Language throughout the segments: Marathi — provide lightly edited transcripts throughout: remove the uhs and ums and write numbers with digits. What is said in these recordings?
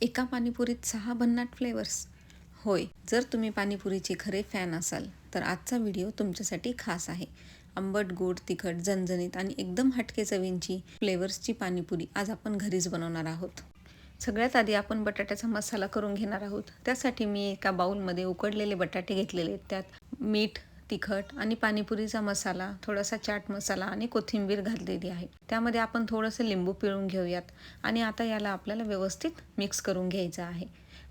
एका पाणीपुरीत 6 भन्नाट फ्लेवर्स. होय, जर तुम्ही पाणीपुरीचे खरे फॅन असाल तर आजचा व्हिडिओ तुमच्यासाठी खास आहे. आंबट, गोड, तिखट, झणझणीत आणि एकदम हटके चवींची फ्लेवर्सची पाणीपुरी आज आपण घरीच बनवणार आहोत. सगळ्यात आधी आपण बटाट्याचा मसाला करून घेणार आहोत. त्यासाठी मी एका बाउलमध्ये उकडलेले बटाटे घेतलेले आहेत. त्यात मीठ, तिखट आणि पाणीपुरीचा मसाला, थोडासा चाट मसाला आणि कोथिंबीर घातलेली आहे. त्यामध्ये आपण थोडंसं लिंबू पिळून घेऊयात आणि आता याला आपल्याला व्यवस्थित मिक्स करून घ्यायचं आहे.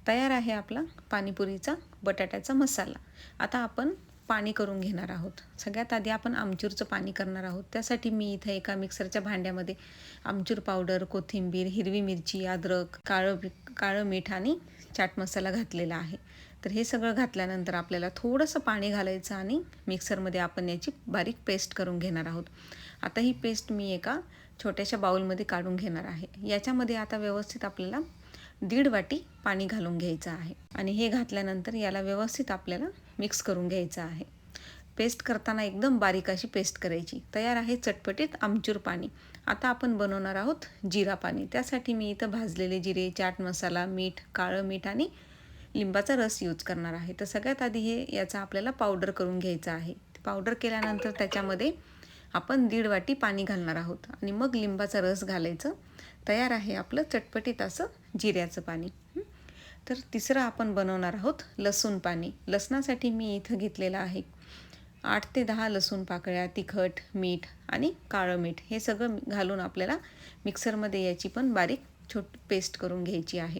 तयार आहे आपला पाणीपुरीचा बटाट्याचा मसाला. आता आपण पाणी करून घेणार आहोत. सगळ्यात आधी आपण आमचूरचं पाणी करणार आहोत. त्यासाठी मी इथं एका मिक्सरच्या भांड्यामध्ये आमचूर पावडर, कोथिंबीर, हिरवी मिरची, अद्रक, काळं मीठ आणि चाट मसाला घातलेला आहे. तर हे सगळं घातल्यानंतर आपल्याला थोडंसं पाणी घालायचं आणि मिक्सरमध्ये आपण याची बारीक पेस्ट करून घेणार आहोत. आता ही पेस्ट मी एका छोट्याशा बाउलमध्ये काढून घेणार आहे. याच्यामध्ये आता व्यवस्थित आपल्याला 1.5 वाटी पाणी घालून घ्यायचं आहे आणि हे घातल्यानंतर याला व्यवस्थित आपल्याला मिक्स करून घ्यायचं आहे. पेस्ट करताना एकदम बारीक अशी पेस्ट करायची. तयार आहे चटपटीत आमचूर पाणी. आता आपण बनवणार आहोत जिरा पाणी. त्यासाठी मी इथं भाजलेले जिरे, चाट मसाला, मीठ, काळं मीठ आणि लिंबाचा रस यूज करणार आहे. तर सगळ्यात आधी याचा आपल्याला पावडर करून घ्यायचं आहे. पावडर केल्यानंतर त्याच्यामध्ये आपण 1.5 वाटी पाणी घालणार आहोत आणि मग लिंबाचा रस घालायचं. तयार आहे आपलं चटपटीत असं जिऱ्याचं पाणी. तर तिसरं आपण बनवणार आहोत लसूण पाणी. लसणासाठी मी इथं घेतलेलं आहे 8 ते 10 लसूण पाकळ्या, तिखट, मीठ आणि काळं मीठ हे सगळं घालून आपल्याला मिक्सरमध्ये याची पण बारीक पेस्ट करून घ्यायची आहे.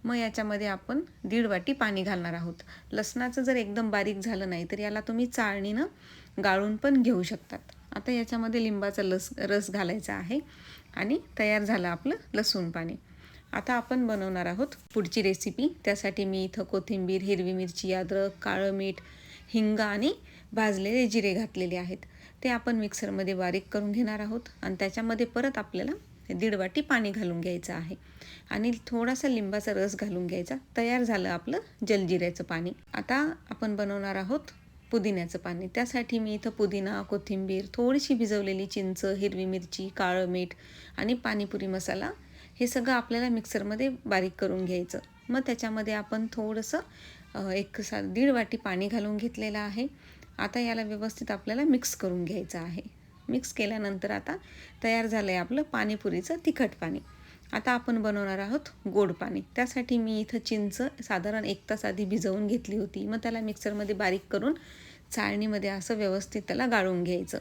मग याच्यामध्ये आपण 1.5 वाटी पाणी घालणार आहोत. लसणाचं जर एकदम बारीक झालं नाही तर याला तुम्ही चाळणीनं गाळून पण घेऊ शकतात. आता याच्यामध्ये लिंबाचा रस घालायचा आहे आणि तयार झालं आपलं लसूण पाणी. आता आपण बनवणार आहोत पुढची रेसिपी. त्यासाठी मी इथं कोथिंबीर, हिरवी मिरची, अद्रक, काळं मीठ, हिंग आणि भाजलेले जिरे घातलेले आहेत. ते आपण मिक्सरमध्ये बारीक करून घेणार आहोत आणि त्याच्यामध्ये परत आपल्याला 1.5 वाटी पाणी घालून घ्यायचं आहे आणि थोडासा लिंबाचा रस घालून घ्यायचा. तयार झालं आपलं जलजिऱ्याचं पाणी. आता आपण बनवणार आहोत पुदिन्याचं पाणी. त्यासाठी मी इथं पुदिना, कोथिंबीर, थोडीशी भिजवलेली चिंच, हिरवी मिरची, काळं मीठ आणि पाणीपुरी मसाला हे सगळं आपल्याला मिक्सरमध्ये बारीक करून घ्यायचं. मग त्याच्यामध्ये आपण थोडंसं 1.5 वाटी पाणी घालून घेतलेलं आहे. आता याला व्यवस्थित आपल्याला मिक्स करून घ्यायचं आहे. मिक्स केल्यानंतर आता तयार झालं आहे आपलं पाणीपुरीचं तिखट पाणी. आता आपण बनवणार आहोत गोड पाणी. त्यासाठी मी इथं चिंच साधारण 1 तास आधी भिजवून घेतली होती. मग त्याला मिक्सरमध्ये बारीक करून चाळणीमध्ये असं व्यवस्थित त्याला गाळून घ्यायचं.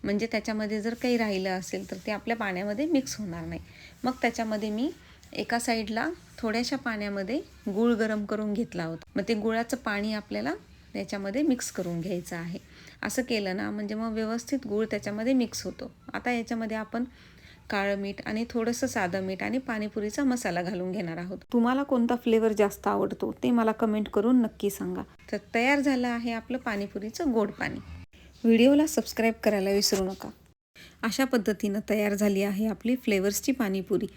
म्हणजे त्याच्यामध्ये जर काही राहिलं असेल तर ते आपल्या पाण्यामध्ये मिक्स होणार नाही. मग त्याच्यामध्ये मी एका साईडला थोड्याशा पाण्यामध्ये गूळ गरम करून घेतला होता. मग ते गुळाचं पाणी आपल्याला याच्यामध्ये मिक्स करून घ्यायचं आहे. असं केलं ना म्हणजे मग व्यवस्थित गूळ त्याच्यामध्ये मिक्स होतो. आता याच्यामध्ये आपण काळं मीठ आणि थोडंसं साधं मीठ आणि पाणीपुरीचा मसाला घालून घेणार आहोत. तुम्हाला कोणता फ्लेवर जास्त आवडतो ते मला कमेंट करून नक्की सांगा. तर तयार झालं आहे आपलं पाणीपुरीचं गोड पाणी. व्हिडिओला सबस्क्राईब करायला विसरू नका. अशा पद्धतीनं तयार झाली आहे आपली फ्लेवर्सची पाणीपुरी.